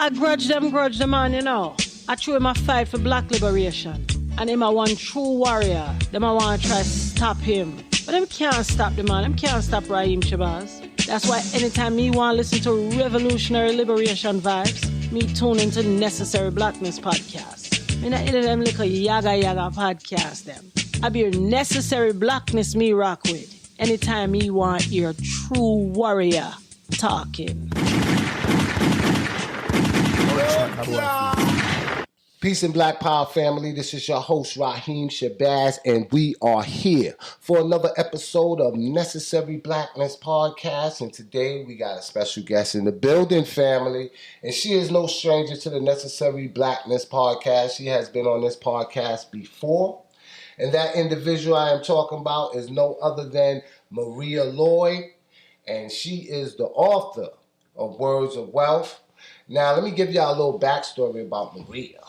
I grudge them on, you know. I threw him a fight for black liberation. And him a one true warrior. Them a want to try stop him. But them can't stop the man. Them can't stop Raheem Shabazz. That's why anytime me want to listen to revolutionary liberation vibes, me tune into Necessary Blackness podcast. Me not into them little yaga podcast them. I be your Necessary Blackness me rock with. Anytime me want your true warrior talking. Peace and Black Power family. This is your host, Raheem Shabazz, and we are here for another episode of Necessary Blackness podcast. And today we got a special guest in the building, family. And she is no stranger to the Necessary Blackness podcast. She has been on this podcast before. And that individual I am talking about is no other than Maria Lloyd. And she is the author of Words of Wealth. Now, let me give y'all a little backstory about Maria.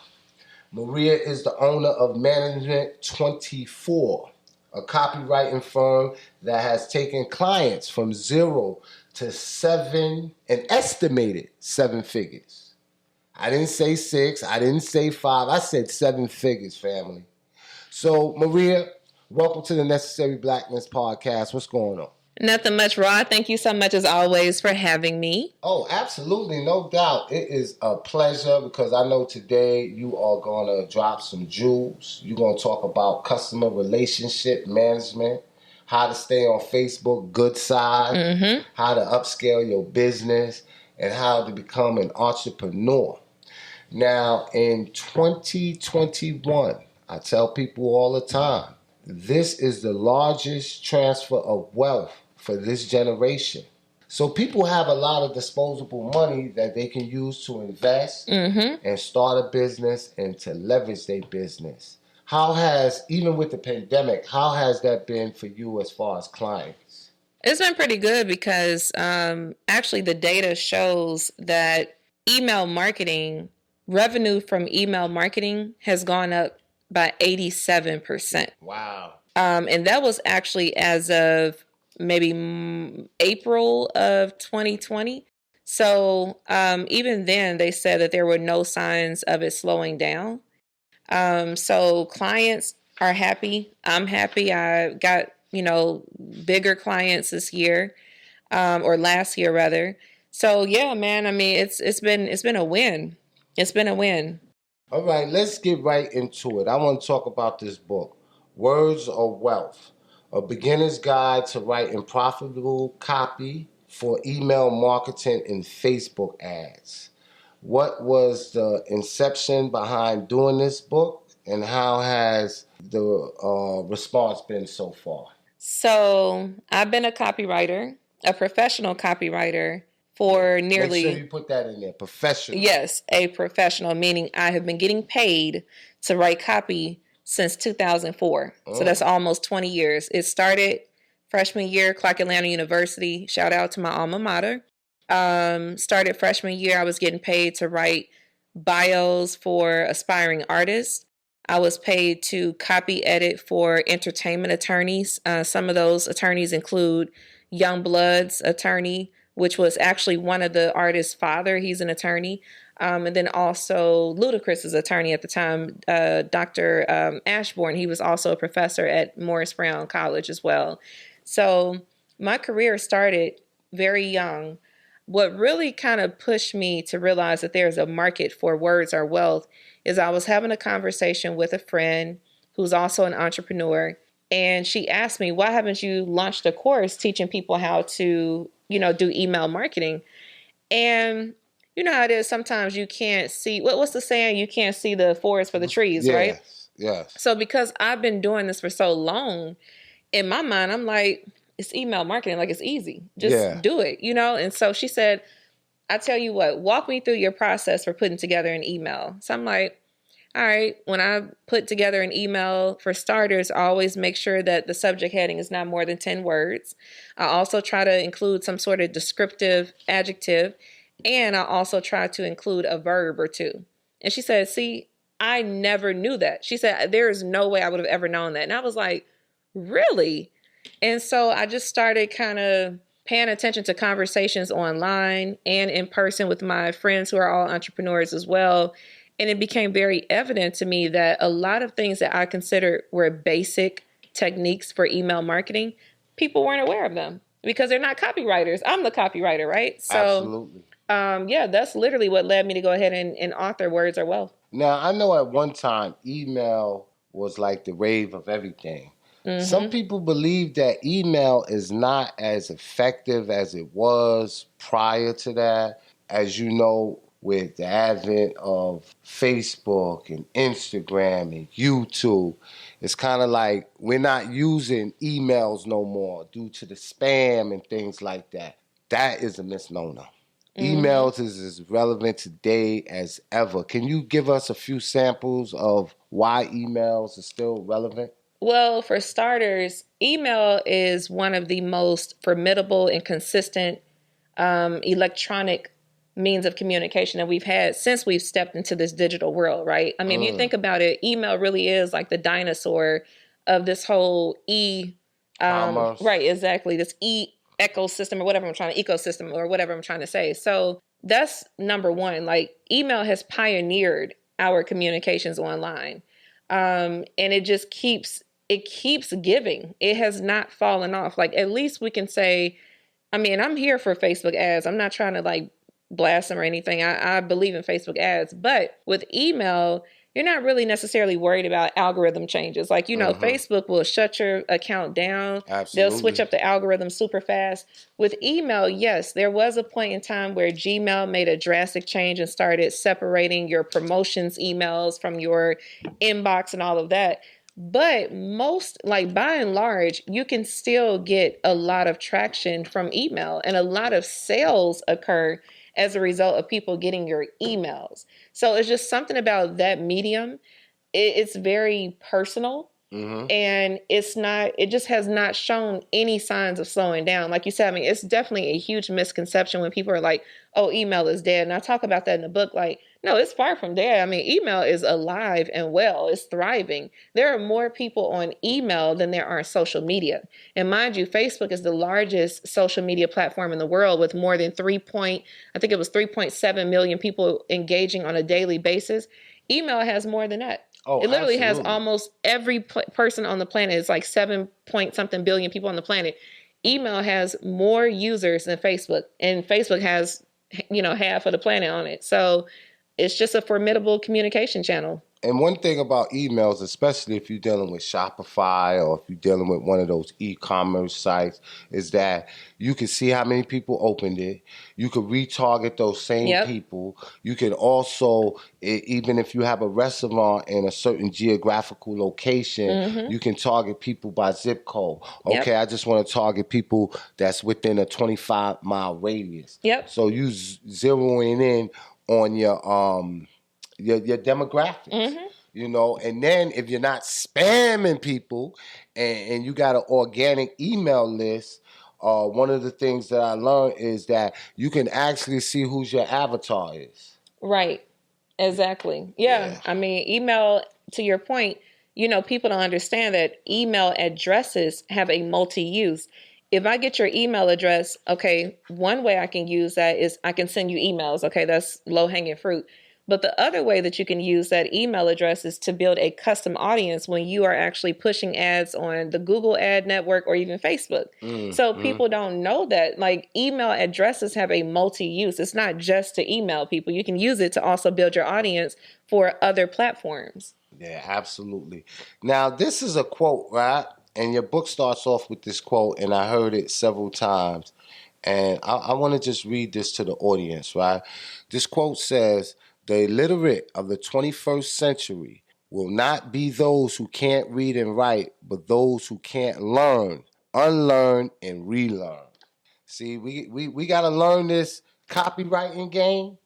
Maria is the owner of Management 24, a copywriting firm that has taken clients from 0 to 7, an estimated 7 figures. I didn't say 6, I didn't say 5, I said 7 figures, family. So, Maria, welcome to the Necessary Blackness podcast. What's going on? Nothing much, Rod. Thank you so much, as always, for having me. Oh, absolutely. No doubt. It is a pleasure because I know today you are going to drop some jewels. You're going to talk about customer relationship management, how to stay on Facebook good side, how to upscale your business, and how to become an entrepreneur. Now, in 2021, I tell people all the time, this is the largest transfer of wealth for this generation. So people have a lot of disposable money that they can use to invest and start a business and to leverage their business. How has, even with the pandemic, how has that been for you as far as clients? It's been pretty good because actually the data shows that email marketing, revenue from email marketing has gone up by 87%. Wow. And that was actually as of maybe April of 2020. So even then, they said that there were no signs of it slowing down. So clients are happy. I'm happy. I got, bigger clients this year, or last year rather. So yeah, man, I mean, it's been a win. It's been a win. All right, let's get right into it. I want to talk about this book, Words of Wealth, a beginner's guide to writing profitable copy for email marketing and Facebook ads. What was the inception behind doing this book, and how has the response been so far? So I've been a copywriter, a professional copywriter, for nearly... Make sure you put that in there, professional. Yes, a professional, meaning I have been getting paid to write copy since 2004. So that's almost 20 years. It started freshman year, Clark Atlanta University. Shout out to my alma mater. Started freshman year, I was getting paid to write bios for aspiring artists. I was paid to copy edit for entertainment attorneys. Some of those attorneys include Youngblood's attorney, which was actually one of the artist's father. He's an attorney. And then also Ludacris's attorney at the time, Dr. Ashbourne. He was also a professor at Morris Brown College as well. So my career started very young. What really kind of pushed me to realize that there's a market for words or wealth is I was having a conversation with a friend who's also an entrepreneur. And she asked me, why haven't you launched a course teaching people how to do email marketing? And you know how it is. Sometimes you can't see, what's the saying? You can't see the forest for the trees, right? Yes. So because I've been doing this for so long, in my mind, I'm like, it's email marketing. Like, it's easy. Just do it, And so she said, I tell you what, walk me through your process for putting together an email. So I'm like, all right, when I put together an email, for starters, I always make sure that the subject heading is not more than 10 words. I also try to include some sort of descriptive adjective, and I also try to include a verb or two. And she said, see, I never knew that. She said, there is no way I would have ever known that. And I was like, really? And so I just started kind of paying attention to conversations online and in person with my friends who are all entrepreneurs as well. And it became very evident to me that a lot of things that I considered were basic techniques for email marketing, people weren't aware of them because they're not copywriters. I'm the copywriter, right? So, Absolutely. Yeah, that's literally what led me to go ahead and author Words Are Wealth. Now, I know at one time, email was like the rave of everything. Some people believe that email is not as effective as it was prior to that. As you know, with the advent of Facebook and Instagram and YouTube, it's kind of like we're not using emails no more due to the spam and things like that. That is a misnomer. Emails is as relevant today as ever. Can you give us a few samples of why emails are still relevant? Well, for starters, email is one of the most formidable and consistent electronic means of communication that we've had since we've stepped into this digital world, right? I mean, if you think about it, email really is like the dinosaur of this whole Commerce. right, exactly, this ecosystem or whatever I'm trying to say. So that's number one. Like, email has pioneered our communications online. And it just keeps giving. It has not fallen off. Like, at least we can say, I mean, I'm here for Facebook ads. I'm not trying to like blast them or anything. I believe in Facebook ads, but with email, you're not really necessarily worried about algorithm changes. Like, Facebook will shut your account down. Absolutely. They'll switch up the algorithm super fast. With email, yes, there was a point in time where Gmail made a drastic change and started separating your promotions emails from your inbox and all of that. But by and large, you can still get a lot of traction from email, and a lot of sales occur as a result of people getting your emails. So it's just something about that medium. It's very personal, and it just has not shown any signs of slowing down. Like you said, I mean, it's definitely a huge misconception when people are like, oh, email is dead. And I talk about that in the book. Like, no, it's far from dead. I mean, email is alive and well. It's thriving. There are more people on email than there are on social media. And mind you, Facebook is the largest social media platform in the world with more than 3.7 million people engaging on a daily basis. Email has more than that. Oh, it literally absolutely. has almost every person on the planet. It's like 7 point something billion people on the planet. Email has more users than Facebook, and Facebook has, half of the planet on it. So it's just a formidable communication channel. And one thing about emails, especially if you're dealing with Shopify or if you're dealing with one of those e-commerce sites, is that you can see how many people opened it. You can retarget those same people. You can also, even if you have a restaurant in a certain geographical location, you can target people by zip code. Okay, I just want to target people that's within a 25-mile radius. So you zeroing in on your demographics, and then if you're not spamming people and you got an organic email list, one of the things that I learned is that you can actually see who's your avatar is. Right. Exactly. Yeah. I mean, email, to your point, people don't understand that email addresses have a multi-use. If I get your email address, okay, one way I can use that is I can send you emails. Okay, that's low-hanging fruit. But the other way that you can use that email address is to build a custom audience when you are actually pushing ads on the Google ad network or even Facebook. So people don't know that, like, email addresses have a multi-use. It's not just to email people. You can use it to also build your audience for other platforms. Yeah, absolutely. Now, this is a quote, right? And your book starts off with this quote, and I heard it several times. And I want to just read this to the audience, right? This quote says, "The illiterate of the 21st century will not be those who can't read and write, but those who can't learn, unlearn, and relearn." See, we got to learn this copywriting game.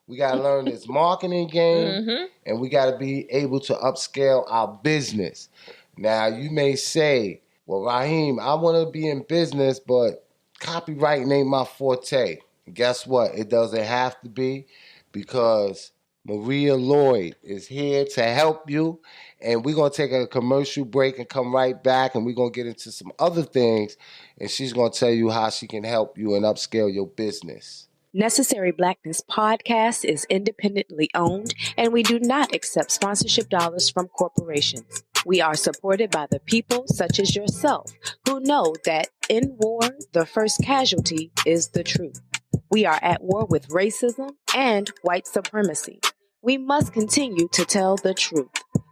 We got to learn this marketing game. And we got to be able to upscale our business. Now, you may say, well, Raheem, I want to be in business, but copywriting ain't my forte. Guess what? It doesn't have to be, because Maria Lloyd is here to help you. And we're going to take a commercial break and come right back. And we're going to get into some other things. And she's going to tell you how she can help you and upscale your business. Necessary Blackness podcast is independently owned, and we do not accept sponsorship dollars from corporations. We are supported by the people such as yourself who know that in war, the first casualty is the truth. We are at war with racism and white supremacy. We must continue to tell the truth.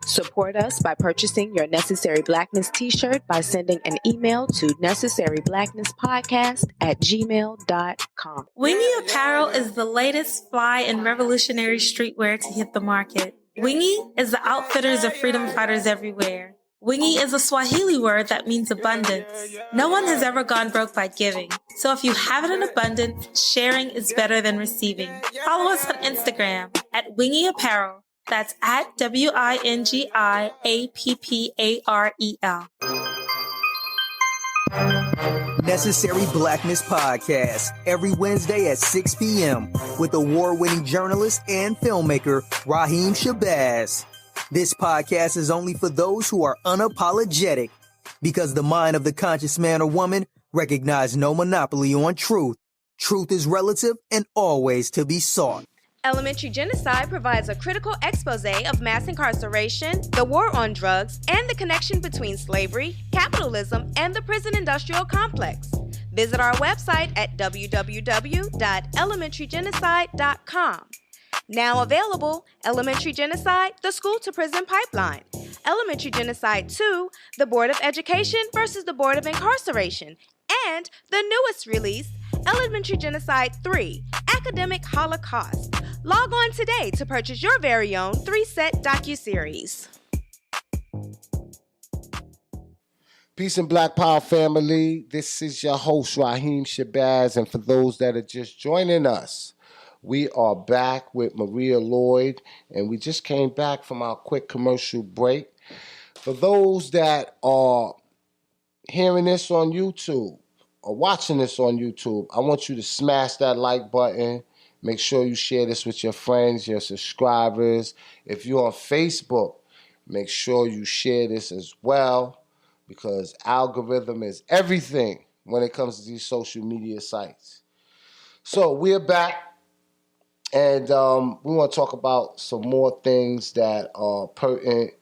Support us by purchasing your Necessary Blackness t-shirt by sending an email to necessaryblacknesspodcast@gmail.com. Wingy Apparel is the latest fly and revolutionary streetwear to hit the market. Wingy is the outfitters of freedom fighters everywhere. Wingy is a Swahili word that means abundance. No one has ever gone broke by giving. So if you have it in abundance, sharing is better than receiving. Follow us on Instagram at Wingy Apparel. That's at WINGIAPPAREL. Necessary Blackness Podcast, every Wednesday at 6 p.m. with award-winning journalist and filmmaker Raheem Shabazz. This podcast is only for those who are unapologetic, because the mind of the conscious man or woman recognizes no monopoly on truth. Truth is relative and always to be sought. Elementary Genocide provides a critical expose of mass incarceration, the war on drugs, and the connection between slavery, capitalism, and the prison industrial complex. Visit our website at www.elementarygenocide.com. Now available, Elementary Genocide, the School to Prison Pipeline. Elementary Genocide 2, the Board of Education versus the Board of Incarceration. And the newest release, Elementary Genocide 3, Academic Holocaust. Log on today to purchase your very own 3-set docuseries. Peace and Black Power family. This is your host, Raheem Shabazz. And for those that are just joining us, we are back with Maria Lloyd. And we just came back from our quick commercial break. For those that are hearing this on YouTube or watching this on YouTube, I want you to smash that like button. Make sure you share this with your friends, your subscribers. If you're on Facebook, make sure you share this as well, because algorithm is everything when it comes to these social media sites. So we're back, and we want to talk about some more things that are pertinent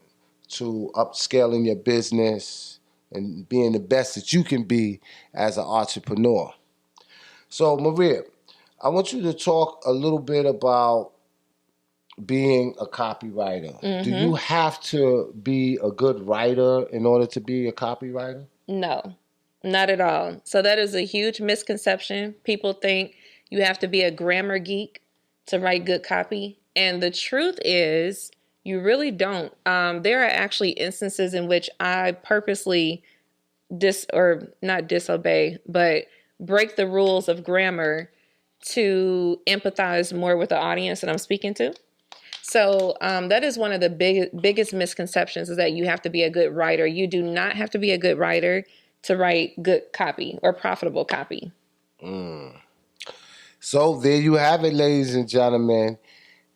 to upscaling your business and being the best that you can be as an entrepreneur. So Maria, I want you to talk a little bit about being a copywriter. Mm-hmm. Do you have to be a good writer in order to be a copywriter? No, not at all. So that is a huge misconception. People think you have to be a grammar geek to write good copy. And the truth is, you really don't. There are actually instances in which I purposely not disobey, but break the rules of grammar to empathize more with the audience that I'm speaking to. So that is one of the biggest misconceptions, is that you have to be a good writer. You do not have to be a good writer to write good copy or profitable copy. So there you have it, ladies and gentlemen.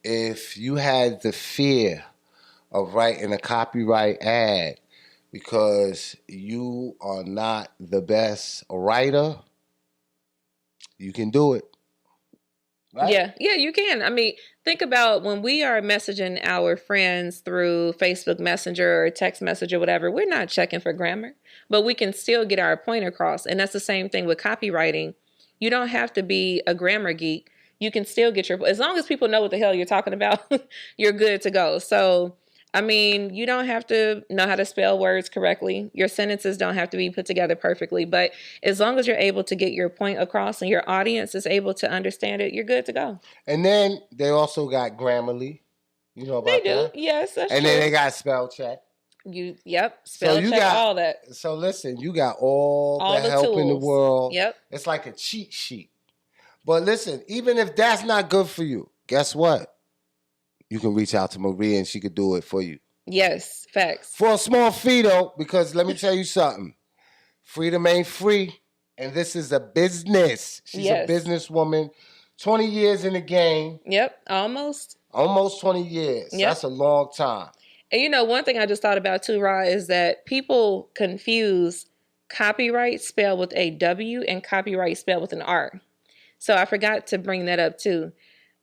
If you had the fear of writing a copyright ad because you are not the best writer, you can do it. Right? Yeah, you can. I mean, think about when we are messaging our friends through Facebook Messenger or text message or whatever, we're not checking for grammar, but we can still get our point across. And that's the same thing with copywriting. You don't have to be a grammar geek. You can still get as long as people know what the hell you're talking about, you're good to go. So, I mean, you don't have to know how to spell words correctly. Your sentences don't have to be put together perfectly. But as long as you're able to get your point across and your audience is able to understand it, you're good to go. And then they also got Grammarly. You know about that? They do, yes, that's true. And then they got spell check. Spell check, all that. So listen, you got all the help tools in the world. Yep. It's like a cheat sheet. But listen, even if that's not good for you, guess what? You can reach out to Maria and she could do it for you. Yes, facts. For a small fee, though, because let me tell you something. Freedom ain't free, and this is a business. She's a businesswoman, 20 years in the game. Yep, almost. Almost 20 years. Yep. That's a long time. And you know, one thing I just thought about too, Ra, is that people confuse copyright spelled with a W and copyright spelled with an R. So I forgot to bring that up too.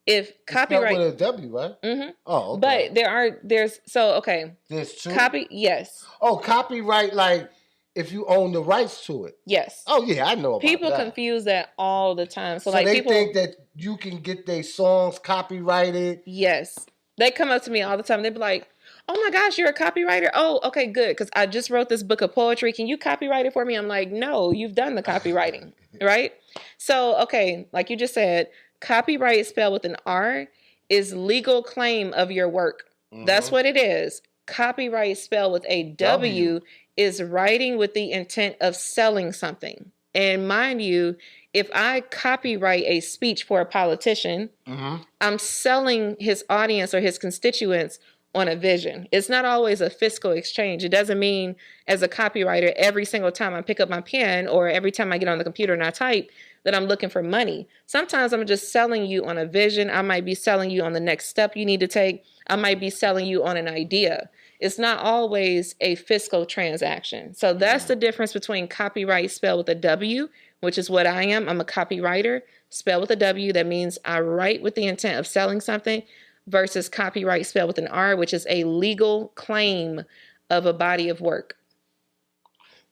If copyright with a W, right? Mm-hmm. Oh, okay. But there's two. Yes. Oh, copyright, like if you own the rights to it. Yes. Oh yeah, I know about people that. confuse that all the time. So like they people think that you can get their songs copyrighted. Yes. They come up to me all the time. They be like, "Oh my gosh, you're a copywriter? Oh, okay, good. Because I just wrote this book of poetry. Can you copyright it for me?" I'm like, "No, you've done the copywriting." Right? So, okay, like you just said, copyright spelled with an R is legal claim of your work. Mm-hmm. That's what it is. Copyright spelled with a W is writing with the intent of selling something. And mind you, if I copyright a speech for a politician, mm-hmm. I'm selling his audience or his constituents on a vision. It's not always a fiscal exchange. It doesn't mean as a copywriter, every single time I pick up my pen or every time I get on the computer and I type, that I'm looking for money. Sometimes I'm just selling you on a vision. I might be selling you on the next step you need to take. I might be selling you on an idea. It's not always a fiscal transaction. So that's the difference between copyright spelled with a W, which is what I am. I'm a copywriter, spelled with a W. That means I write with the intent of selling something, versus copyright spelled with an R, which is a legal claim of a body of work.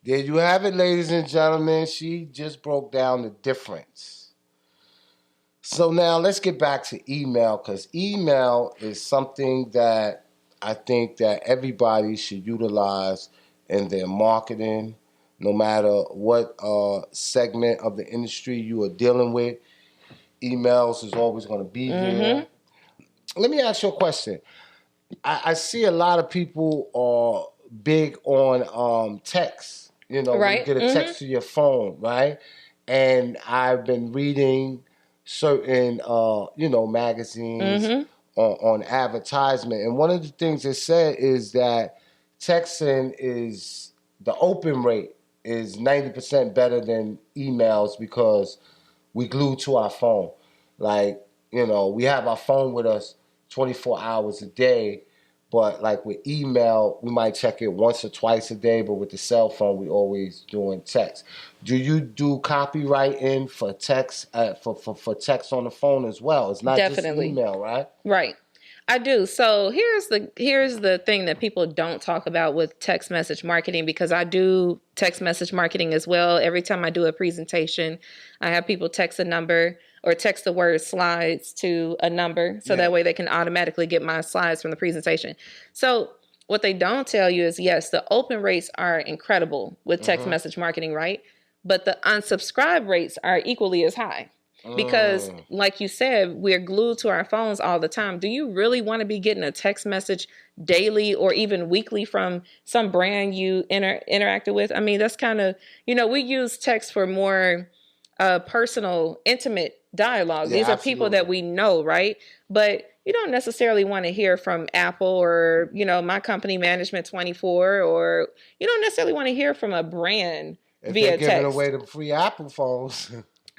There you have it, ladies and gentlemen. She just broke down the difference. So now let's get back to email, because email is something that I think that everybody should utilize in their marketing, no matter what segment of the industry you are dealing with. Emails is always going to be here. Let me ask you a question. I see a lot of people are big on text. You know, right. You get a text to your phone, right? And I've been reading certain, magazines on advertisement. And one of the things it said is that texting is, the open rate is 90% better than emails because we glue to our phone. Like, we have our phone with us 24 hours a day. But like with email, we might check it once or twice a day. But with the cell phone, we always doing text. Do you do copywriting for text for text on the phone as well? It's not Definitely. Just email, right? Right. I do. So here's the thing that people don't talk about with text message marketing, because I do text message marketing as well. Every time I do a presentation, I have people text a number or text the word slides to a number. So that way they can automatically get my slides from the presentation. So what they don't tell you is, yes, the open rates are incredible with text message marketing, right? But the unsubscribe rates are equally as high. Because like you said, we're glued to our phones all the time. Do you really want to be getting a text message daily or even weekly from some brand you interacted with? I mean, that's kind of, we use text for more personal, intimate dialogue. These are people that we know, right? But you don't necessarily want to hear from Apple or, my company Management 24, or you don't necessarily want to hear from a brand via text. If they're giving away the free Apple phones.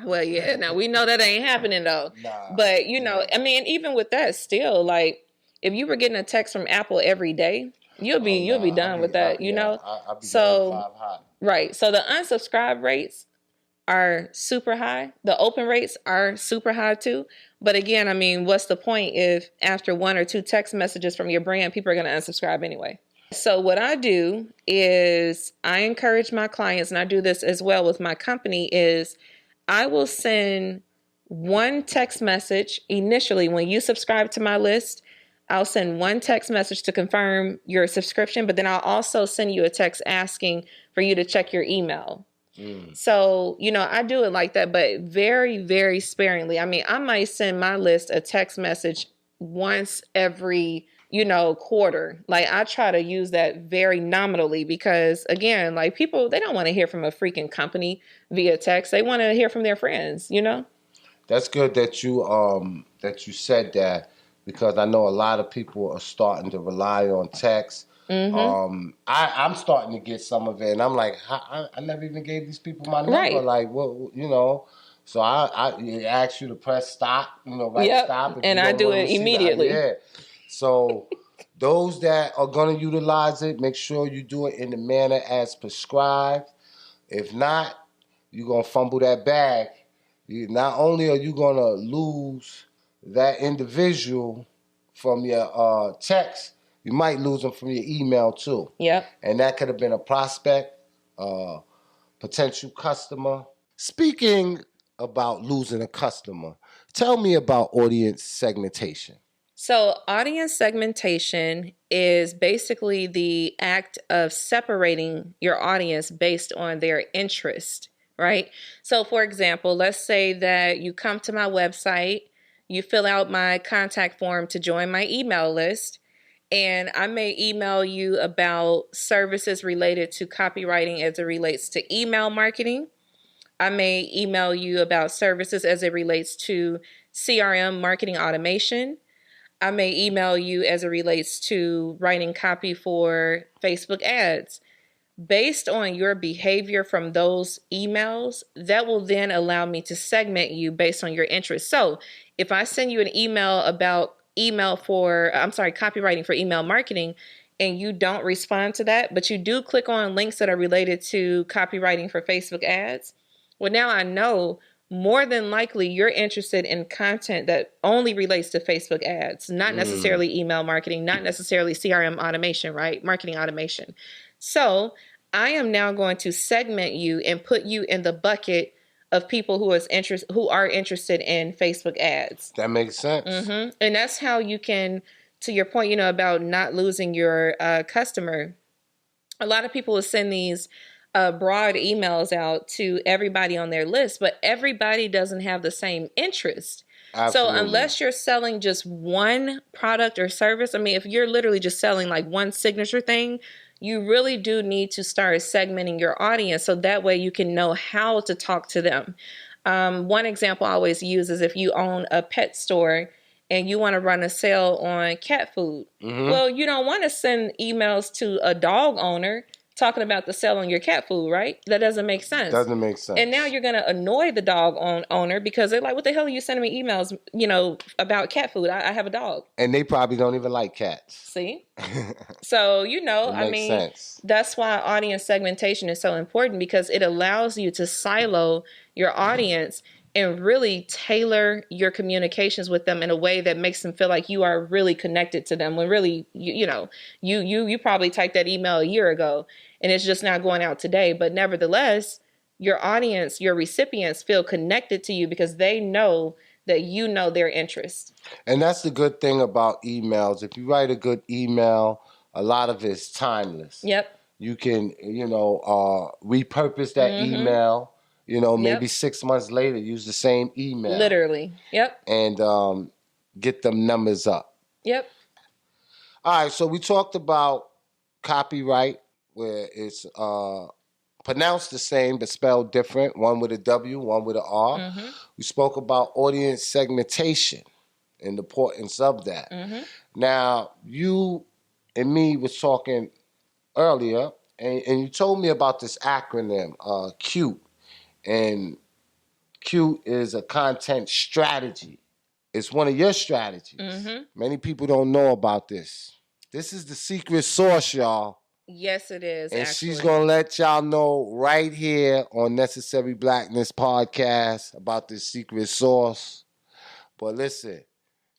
Well, yeah. Now we know that ain't happening though. Nah, but I mean, even with that, still, like, if you were getting a text from Apple every day, you'll be done with that. I'll be so hot. Right. So the unsubscribe rates are super high. The open rates are super high too. But again, I mean, what's the point if after one or two text messages from your brand, people are going to unsubscribe anyway? So what I do is I encourage my clients, and I do this as well with my company, is I will send one text message initially when you subscribe to my list. I'll send one text message to confirm your subscription, but then I'll also send you a text asking for you to check your email. So, I do it like that, but very, very sparingly. I mean, I might send my list a text message once every, quarter. Like, I try to use that very nominally because, again, like, people, they don't want to hear from a freaking company via text. They want to hear from their friends, That's good that you said that, because I know a lot of people are starting to rely on text. I'm starting to get some of it, and I'm like, I never even gave these people my number. Right. Like, well, So I ask you to press stop, write stop. And I do it immediately. Yeah. So those that are going to utilize it, make sure you do it in the manner as prescribed. If not, you're going to fumble that bag. Not only are you going to lose that individual from your text, you might lose them from your email too. Yep. And that could have been a prospect, potential customer. Speaking about losing a customer, tell me about audience segmentation. So audience segmentation is basically the act of separating your audience based on their interest, right? So for example, let's say that you come to my website, you fill out my contact form to join my email list, and I may email you about services related to copywriting as it relates to email marketing. I may email you about services as it relates to CRM marketing automation. I may email you as it relates to writing copy for Facebook ads. Based on your behavior from those emails, that will then allow me to segment you based on your interests. So if I send you an email about copywriting for email marketing, and you don't respond to that, but you do click on links that are related to copywriting for Facebook ads, well, now I know more than likely you're interested in content that only relates to Facebook ads, not necessarily email marketing, not necessarily CRM automation, right? Marketing automation. So I am now going to segment you and put you in the bucket of people who are interested in Facebook ads. That makes sense. Mm-hmm. And that's how you can, to your point, about not losing your customer. A lot of people will send these broad emails out to everybody on their list, but everybody doesn't have the same interest. Absolutely. So unless you're selling just one product or service, if you're literally just selling like one signature thing, you really do need to start segmenting your audience so that way you can know how to talk to them. One example I always use is if you own a pet store and you want to run a sale on cat food. Mm-hmm. Well, you don't want to send emails to a dog owner talking about the sale on your cat food, right? That doesn't make sense. Doesn't make sense. And now you're going to annoy the dog owner because they're like, what the hell are you sending me emails, about cat food? I have a dog. And they probably don't even like cats. See? So, sense. That's why audience segmentation is so important, because it allows you to silo your audience and really tailor your communications with them in a way that makes them feel like you are really connected to them, when really, you probably typed that email a year ago and it's just now going out today. But nevertheless, your audience, your recipients feel connected to you because they know that you know their interests. And that's the good thing about emails. If you write a good email, a lot of it's timeless. Yep. You can, repurpose that email. Maybe 6 months later, use the same email. Literally. Yep. And get them numbers up. Yep. All right. So we talked about copyright, where it's pronounced the same but spelled different. One with a W, one with an R. Mm-hmm. We spoke about audience segmentation and the importance of that. Mm-hmm. Now, you and me was talking earlier, and you told me about this acronym, CUTE. And CUTE is a content strategy. It's one of your strategies. Mm-hmm. Many people don't know about this. This is the secret sauce, y'all. Yes, it is. And she's going to let y'all know right here on Necessary Blackness podcast about this secret sauce. But listen,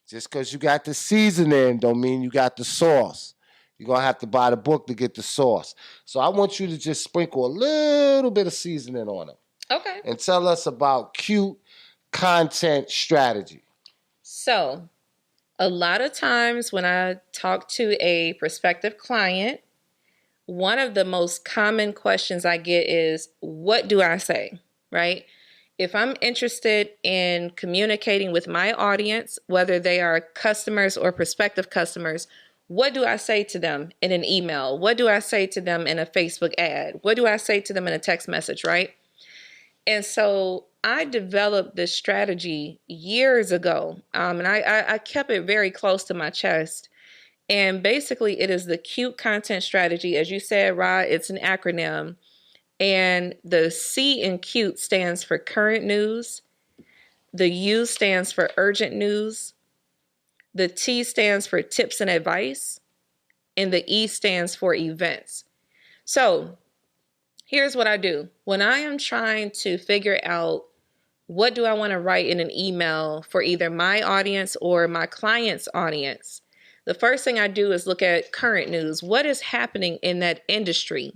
just because you got the seasoning don't mean you got the sauce. You're going to have to buy the book to get the sauce. So I want you to just sprinkle a little bit of seasoning on it. Okay. And tell us about CUTE content strategy. So, a lot of times when I talk to a prospective client, one of the most common questions I get is, what do I say, right? If I'm interested in communicating with my audience, whether they are customers or prospective customers, what do I say to them in an email? What do I say to them in a Facebook ad? What do I say to them in a text message, right? And so I developed this strategy years ago, and I kept it very close to my chest. And basically, it is the CUTE content strategy. As you said, Rod, it's an acronym. And the C in CUTE stands for current news, The U stands for urgent news. The T stands for tips and advice. And the E stands for events. So here's what I do. When I am trying to figure out what do I want to write in an email for either my audience or my client's audience, the first thing I do is look at current news. What is happening in that industry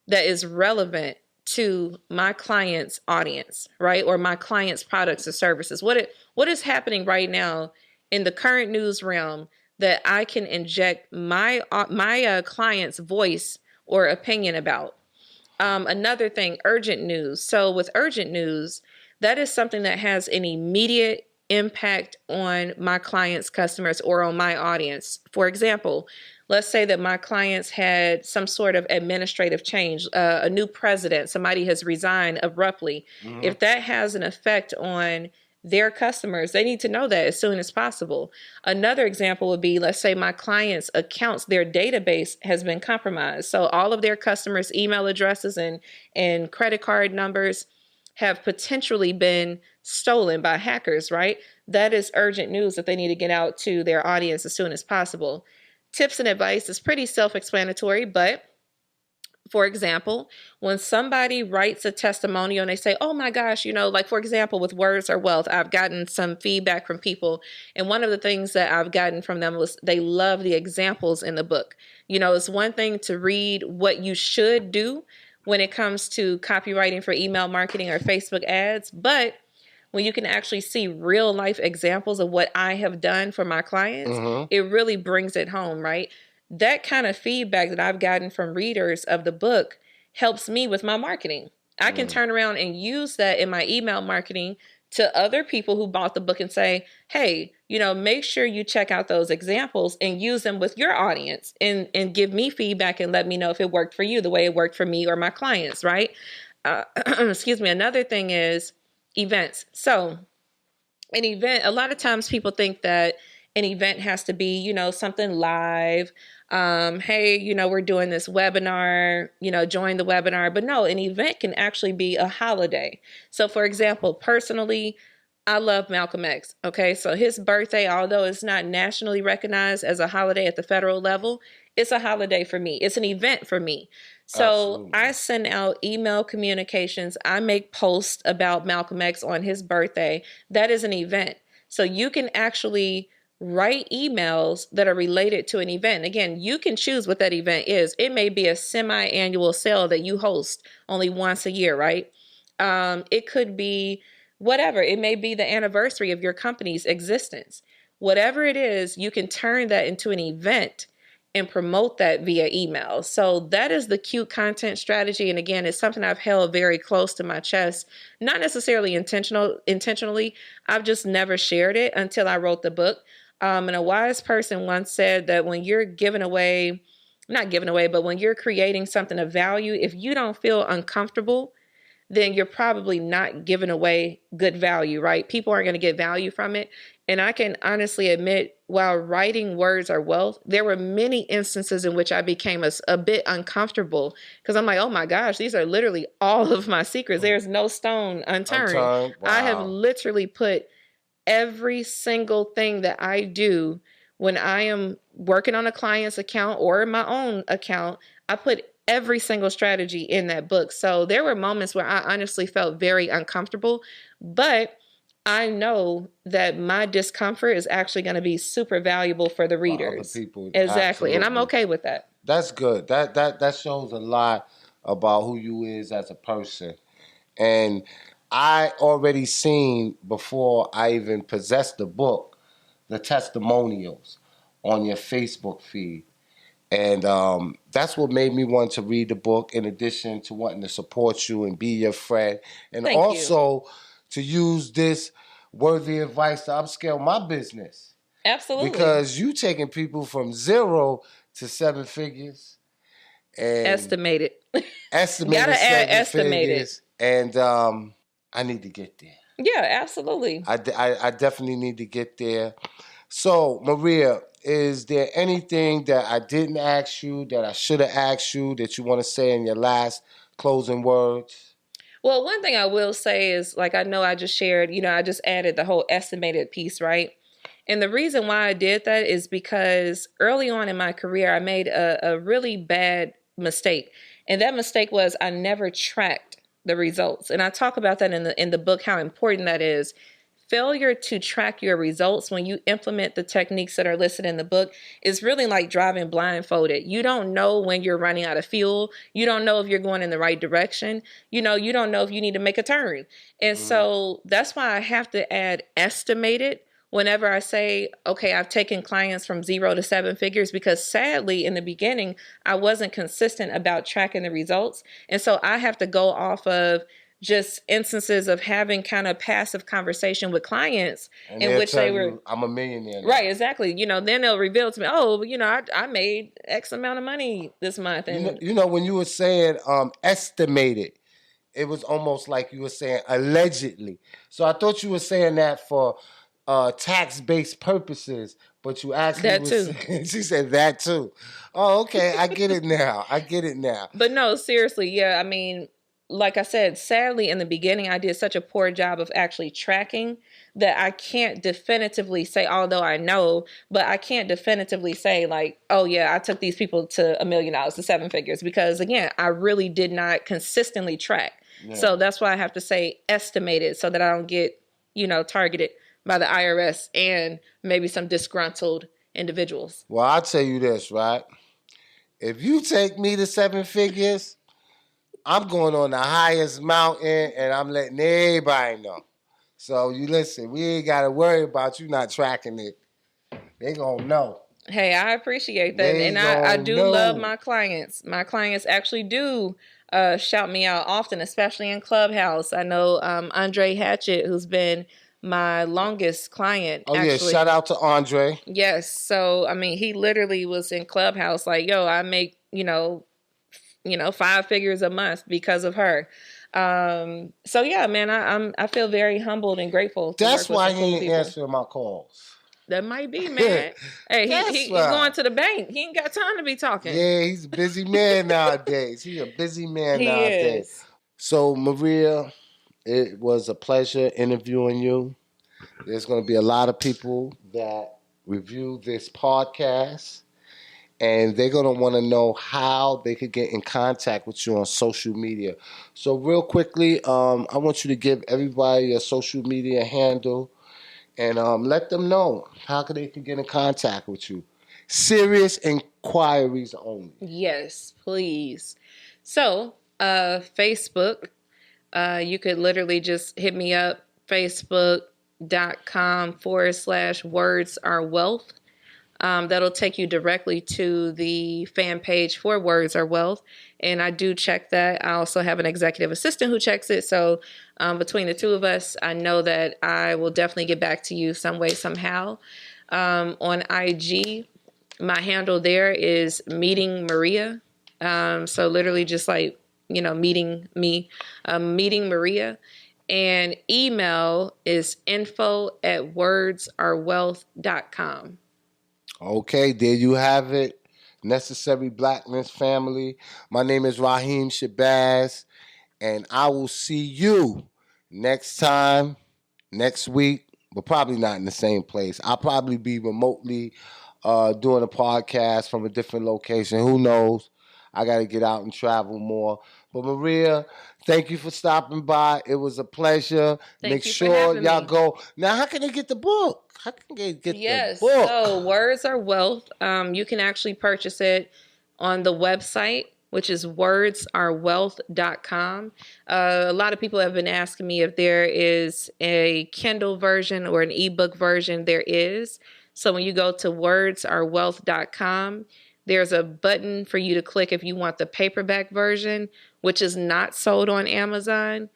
that is relevant to my client's audience, right? Or my client's products or services? What is happening right now in the current news realm that I can inject my client's voice or opinion about? Another thing, urgent news. So with urgent news, that is something that has an immediate impact on my clients' customers or on my audience. For example, let's say that my clients had some sort of administrative change, a new president, somebody has resigned abruptly. Mm-hmm. If that has an effect on their customers, they need to know that as soon as possible. Another example would be, let's say my clients' accounts, their database has been compromised. So all of their customers' email addresses and credit card numbers have potentially been stolen by hackers, right? That is urgent news that they need to get out to their audience as soon as possible. Tips and advice is pretty self-explanatory, but for example, when somebody writes a testimonial and they say, oh my gosh, like for example, with Words Are Wealth, I've gotten some feedback from people. And one of the things that I've gotten from them was they love the examples in the book. It's one thing to read what you should do when it comes to copywriting for email marketing or Facebook ads, but when you can actually see real life examples of what I have done for my clients, mm-hmm. It really brings it home, right? That kind of feedback that I've gotten from readers of the book helps me with my marketing. I can turn around and use that in my email marketing to other people who bought the book and say, hey, make sure you check out those examples and use them with your audience and give me feedback and let me know if it worked for you the way it worked for me or my clients, right? Excuse me. Another thing is events. So an event, a lot of times people think that an event has to be, something live. Hey, we're doing this webinar, join the webinar. But no, an event can actually be a holiday. So for example, personally, I love Malcolm X. Okay, so his birthday, although it's not nationally recognized as a holiday at the federal level, it's a holiday for me. It's an event for me. So absolutely. I send out email communications. I make posts about Malcolm X on his birthday. That is an event. So you can actually write emails that are related to an event. Again, you can choose what that event is. It may be a semi-annual sale that you host only once a year, right? It could be whatever. It may be the anniversary of your company's existence. Whatever it is, you can turn that into an event and promote that via email. So that is the cute content strategy. And again, it's something I've held very close to my chest, not necessarily intentionally. I've just never shared it until I wrote the book. And a wise person once said that when you're when you're creating something of value, if you don't feel uncomfortable, then you're probably not giving away good value, right? People aren't going to get value from it. And I can honestly admit, while writing Words Are Wealth, there were many instances in which I became a bit uncomfortable because I'm like, oh my gosh, these are literally all of my secrets. There's no stone unturned. Wow. I have literally put every single thing that I do when I am working on a client's account or my own account, I put every single strategy in that book. So there were moments where I honestly felt very uncomfortable, but I know that my discomfort is actually going to be super valuable for the readers. Other people. Exactly. Absolutely. And I'm okay with that. That's good. That shows a lot about who you is as a person. And I already seen, before I even possessed the book, the testimonials on your Facebook feed. And that's what made me want to read the book, in addition to wanting to support you and be your friend. And Thank also you. To use this worthy advice to upscale my business. Absolutely. Because you taking people from 0 to 7 figures. And estimated. Gotta add estimated. And I need to get there. Yeah, absolutely. I definitely need to get there. So, Maria, is there anything that I didn't ask you, that I should have asked you, that you want to say in your last closing words? Well, one thing I will say is, like, I know I just shared, I just added the whole estimated piece, right? And the reason why I did that is because early on in my career, I made a really bad mistake. And that mistake was I never tracked the results. And I talk about that in the book, how important that is. Failure to track your results when you implement the techniques that are listed in the book is really like driving blindfolded. You don't know when you're running out of fuel. You don't know if you're going in the right direction. You don't know if you need to make a turn. And so that's why I have to add estimated whenever I say, okay, I've taken clients from 0 to 7 figures, because sadly in the beginning, I wasn't consistent about tracking the results. And so I have to go off of just instances of having kind of passive conversation with clients in which they were, I'm a millionaire now. Right, exactly. Then they'll reveal to me, I made X amount of money this month. And when you were saying estimated, it was almost like you were saying allegedly. So I thought you were saying that for tax-based purposes, but you actually that too. She said that too. Oh, okay. I get it now. But no, seriously. Yeah. I mean, like I said, sadly, in the beginning, I did such a poor job of actually tracking that I can't definitively say, although I know, but I can't definitively say like, oh yeah, I took these people to $1 million, to 7 figures, because again, I really did not consistently track. Yeah. So that's why I have to say estimated, so that I don't get, targeted by the IRS and maybe some disgruntled individuals. Well, I'll tell you this, right? If you take me to 7 figures, I'm going on the highest mountain and I'm letting everybody know. So you listen, we ain't got to worry about you not tracking it. They gonna know. Hey, I appreciate that. And I do love my clients. My clients actually do shout me out often, especially in Clubhouse. I know Andre Hatchett, who's been my longest client. Oh, actually. Yeah, shout out to Andre. Yes. So, I mean, he literally was in Clubhouse like, yo, I make, 5 figures a month because of her. So yeah, man, I feel very humbled and grateful. That's why he ain't answering my calls. That might be, man. Hey, he's going to the bank. He ain't got time to be talking. Yeah, he's a busy man nowadays. He's a busy man nowadays. Is. So Maria, it was a pleasure interviewing you. There's going to be a lot of people that review this podcast, and they're going to want to know how they could get in contact with you on social media. So real quickly, I want you to give everybody a social media handle and let them know how they can get in contact with you. Serious inquiries only. Yes, please. So, Facebook, you could literally just hit me up, facebook.com/words are wealth. That'll take you directly to the fan page for Words Are Wealth. And I do check that. I also have an executive assistant who checks it. So between the two of us, I know that I will definitely get back to you some way, somehow. On IG, my handle there is Meeting Maria. So literally just like, meeting me, Meeting Maria. And email is info@wordsarewealth.com. Okay, there you have it. Necessary Blackness family. My name is Raheem Shabazz, and I will see you next time, next week, but probably not in the same place. I'll probably be remotely doing a podcast from a different location. Who knows? I got to get out and travel more. But Maria, thank you for stopping by. It was a pleasure. Make sure y'all go. Now, how can they get the book? How can they get the book? So Words Are Wealth. You can actually purchase it on the website, which is wordsarewealth.com. A lot of people have been asking me if there is a Kindle version or an ebook version. There is. So when you go to wordsarewealth.com, there's a button for you to click if you want the paperback version, which is not sold on Amazon,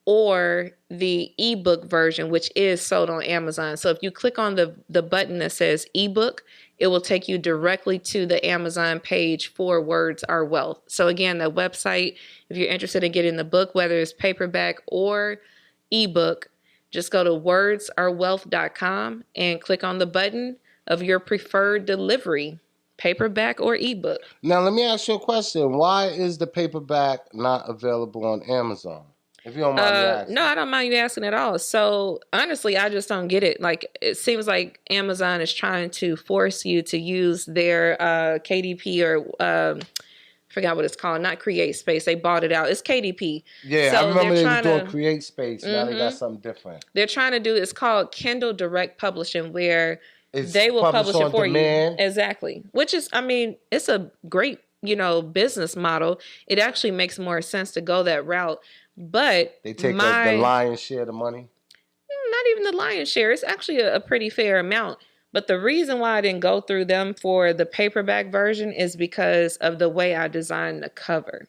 or the ebook version, which is sold on Amazon. So if you click on the button that says ebook, it will take you directly to the Amazon page for Words Are Wealth. So again, the website, if you're interested in getting the book, whether it's paperback or ebook, just go to wordsarewealth.com and click on the button of your preferred delivery, paperback or ebook. Now, let me ask you a question. Why is the paperback not available on Amazon If you don't mind me asking. No, I don't mind you asking at all. So honestly, I just don't get it. Like, it seems like Amazon is trying to force you to use their KDP or forgot what it's called. Not Create Space. They bought it out. It's KDP. Yeah, so I remember they were doing to, Create Space. Now they got something different. They're trying to do, it's called Kindle Direct Publishing, where It's they will publish it for demand. you. Exactly. Which is, I mean, it's a great, business model. It actually makes more sense to go that route. But they take the lion's share of the money? Not even the lion's share. It's actually a pretty fair amount. But the reason why I didn't go through them for the paperback version is because of the way I designed the cover.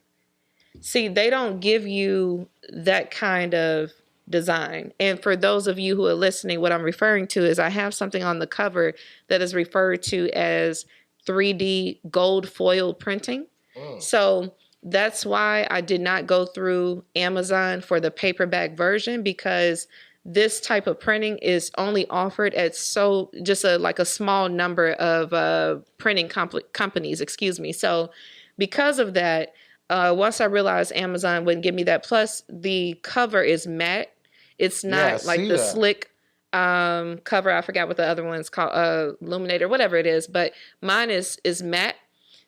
See, they don't give you that kind of design. And for those of you who are listening, what I'm referring to is I have something on the cover that is referred to as 3D gold foil printing. So that's why I did not go through Amazon for the paperback version, because this type of printing is only offered at just a small number of printing companies, So because of that, once I realized Amazon wouldn't give me that, plus the cover is matte. It's not like the slick cover. I forgot what the other one's called, Illuminator, whatever it is, but mine is matte.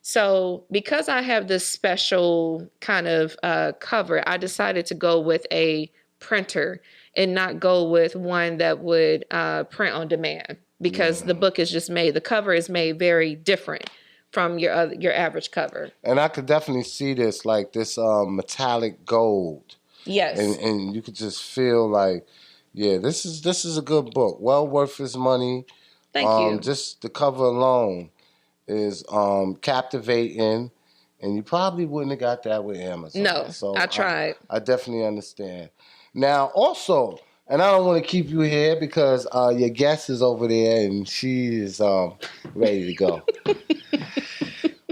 So because I have this special kind of cover, I decided to go with a printer and not go with one that would print on demand, because the book is just made, the cover is made very different from your average cover. And I could definitely see this, like this metallic gold. Yes. And you could just feel like, yeah, this is a good book. Well worth his money. Thank you. Just the cover alone is captivating, and you probably wouldn't have got that with Amazon. No, so I tried. I definitely understand. Now, also, and I don't want to keep you here because your guest is over there and she is ready to go.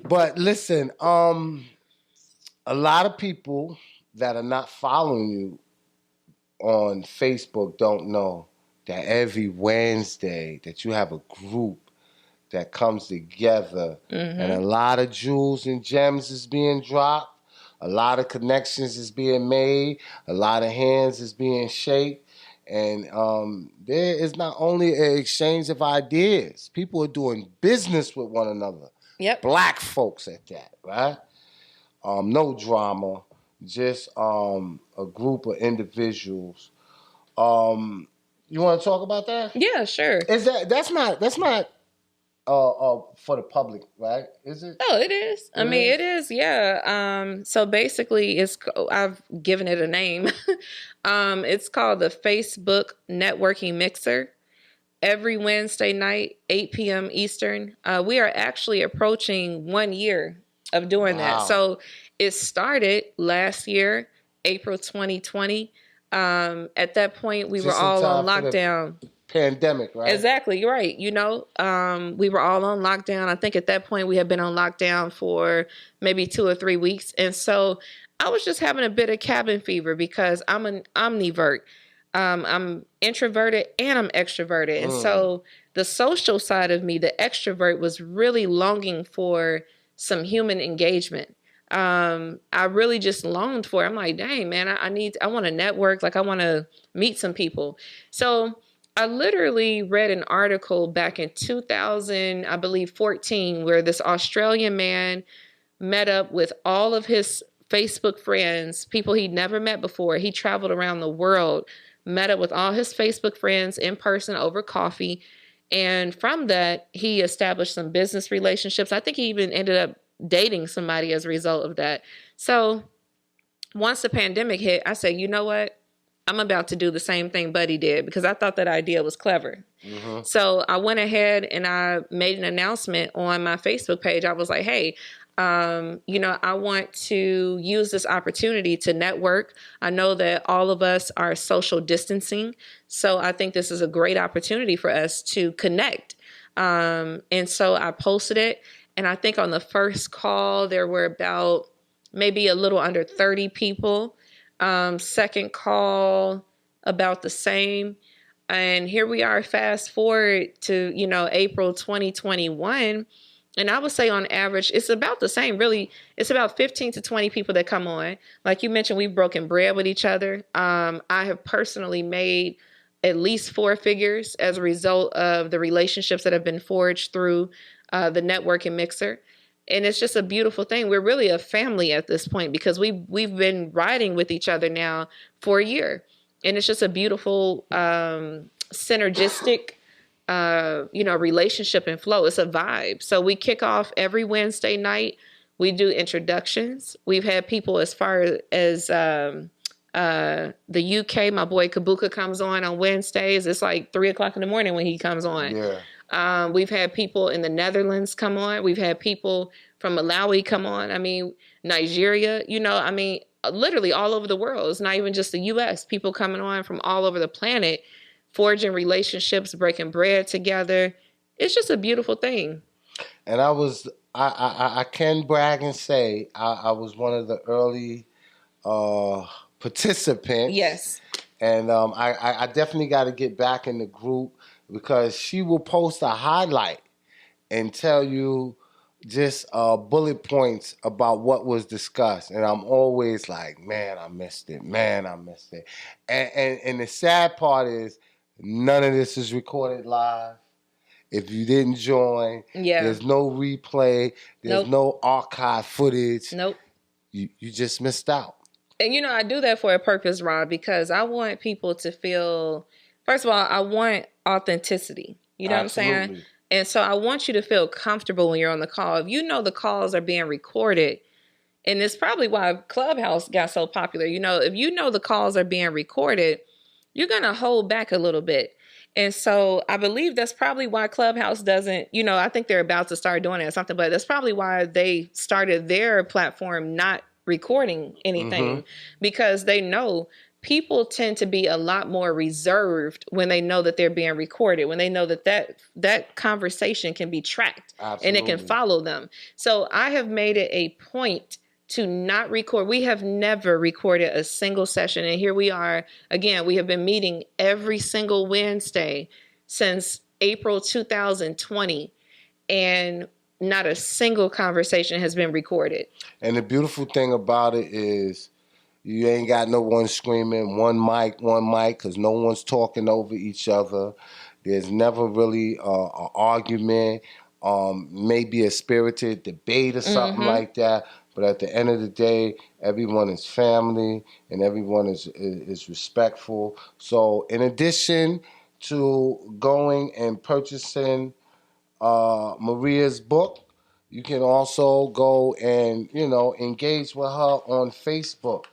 But listen, a lot of people that are not following you on Facebook don't know that every Wednesday that you have a group that comes together, and a lot of jewels and gems is being dropped, a lot of connections is being made, a lot of hands is being shaked, and there is not only an exchange of ideas, people are doing business with one another. Yep. Black folks at that, right? No drama, just a group of individuals. You want to talk about that? Yeah, sure. That's not for the public, right? Is it? Oh, it is. I mean, it is. Yeah. So basically, I've given it a name. It's called the Facebook Networking Mixer. Every Wednesday night, 8 p.m. Eastern. We are actually approaching 1 year of doing that. So it started last year, April 2020. At that point, we were all on lockdown. Pandemic, right? Exactly. You're right. We were all on lockdown. I think at that point we had been on lockdown for maybe 2 or 3 weeks. And so I was just having a bit of cabin fever because I'm an omnivert. I'm introverted and I'm extroverted. And so the social side of me, the extrovert, was really longing for some human engagement. I really just longed for it. I'm like, dang, man, I want to network. Like, I want to meet some people. So I literally read an article back in 2000, I believe 14, where this Australian man met up with all of his Facebook friends, people he'd never met before. He traveled around the world, met up with all his Facebook friends in person over coffee. And from that, he established some business relationships. I think he even ended up dating somebody as a result of that. So once the pandemic hit, I said, you know what? I'm about to do the same thing Buddy did, because I thought that idea was clever. So I went ahead and I made an announcement on my Facebook page. I was like, hey, I want to use this opportunity to network. I know that all of us are social distancing, so I think this is a great opportunity for us to connect. And so I posted it, and I think on the first call, there were about maybe a little under 30 people. Second call, about the same. And here we are, fast forward to, April 2021. And I would say on average, it's about the same. Really, it's about 15 to 20 people that come on. Like you mentioned, we've broken bread with each other. I have personally made at least 4 figures as a result of the relationships that have been forged through the network and Mixer. And it's just a beautiful thing. We're really a family at this point because we've been riding with each other now for a year. And it's just a beautiful synergistic relationship and flow. It's a vibe. So we kick off every Wednesday night. We do introductions. We've had people as far as the UK. My boy Kabuka comes on Wednesdays. It's like 3:00 in the morning when he comes on. Yeah. We've had people in the Netherlands come on. We've had people from Malawi come on. I mean, Nigeria, literally all over the world. It's not even just the US. People coming on from all over the planet, forging relationships, breaking bread together. It's just a beautiful thing. And I can brag and say I was one of the early participants. Yes. And I definitely got to get back in the group because she will post a highlight and tell you just bullet points about what was discussed. And I'm always like, man, I missed it. And the sad part is none of this is recorded live. If you didn't join, there's no replay. There's no archive footage. Nope. You just missed out. And, I do that for a purpose, Rob, because I want people to feel, first of all, I want authenticity. You know Absolutely. what I'm saying? And so I want you to feel comfortable when you're on the call. If you know the calls are being recorded, and it's probably why Clubhouse got so popular. If you know the calls are being recorded, you're going to hold back a little bit. And so I believe that's probably why Clubhouse doesn't, I think they're about to start doing it or something, but that's probably why they started their platform not recording anything, because they know people tend to be a lot more reserved when they know that they're being recorded, when they know that conversation can be tracked. Absolutely. And it can follow them. So I have made it a point to not record. We have never recorded a single session. And here we are again. We have been meeting every single Wednesday since April 2020. And not a single conversation has been recorded. And the beautiful thing about it is you ain't got no one screaming, one mic, because no one's talking over each other. There's never really an argument, maybe a spirited debate or something like that. But at the end of the day, everyone is family and everyone is respectful. So in addition to going and purchasing Maria's book, you can also go and, engage with her on Facebook.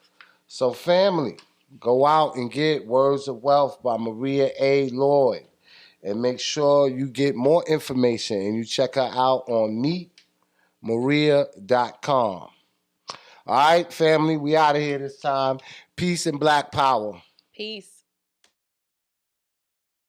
So family, go out and get Words of Wealth by Maria A. Lloyd. And make sure you get more information and you check her out on meetmaria.com. All right, family, we out of here this time. Peace and Black Power. Peace.